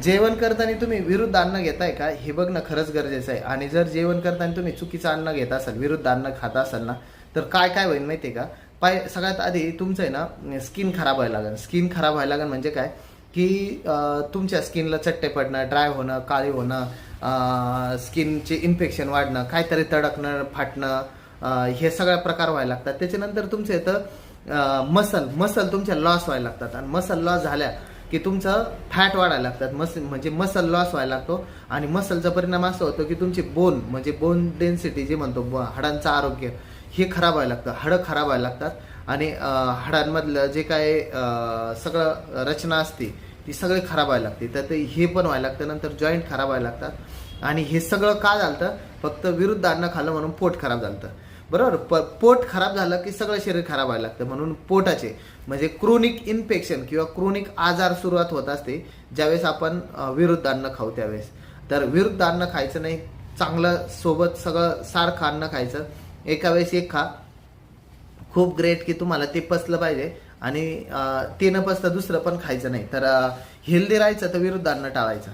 जेवण करताना तुम्ही विरुद्ध अन्न घेताय का हे बघणं खरंच गरजेचं आहे. आणि जर जेवण करताना तुम्ही चुकीचं अन्न घेत असाल, विरुद्ध अन्न खात असाल ना, तर काय काय होईल माहिती आहे का? सगळ्यात आधी तुमचं आहे ना स्किन खराब व्हायला लागेल. स्किन खराब व्हायला लागेल म्हणजे काय की तुमच्या स्किनला चट्टे पडणं, ड्राय होणं, काळी होणं, स्किनचे इन्फेक्शन वाढणं, काहीतरी तडकणं, फाटणं, हे सगळे प्रकार व्हायला लागतात. त्याच्यानंतर तुमचं इथं मसल तुमच्या लॉस व्हायला लागतात. आणि मसल लॉस झाल्या की तुमचं फॅट वाढायला लागतात. म्हणजे मसल लॉस व्हायला लागतो. आणि मसलचा परिणाम असा होतो की तुमची बोन म्हणजे बोन डेन्सिटी जे म्हणतो, हाडांचं आरोग्य हे खराब व्हायला लागतं. हाडं खराब व्हायला लागतात. आणि हाडांमधलं जे काय सगळं रचना असते ती सगळी खराब व्हायला लागते. तर ते हे पण व्हायला लागतं. नंतर जॉईंट खराब व्हायला लागतात. आणि हे सगळं का झालं? फक्त विरुद्ध अन्न खाल्लं म्हणून पोट खराब झालं. बरोबर. पोट खराब झालं की सगळं शरीर खराब व्हायला लागतं. म्हणून पोटाचे म्हणजे क्रोनिक इन्फेक्शन किंवा क्रोनिक आजार सुरुवात होत असते ज्यावेळेस आपण विरुद्ध अन्न खाऊ त्यावेळेस. तर विरुद्ध अन्न खायचं नाही, चांगलं सोबत सगळं सारखं अन्न खायचं. एका वेळेस एक खा, खूप ग्रेट की तुम्हाला ते पचलं पाहिजे. आणि ते न पचता दुसरं पण खायचं नाही. तर हेल्दी राहायचं तर विरुद्ध अन्न टाळायचं.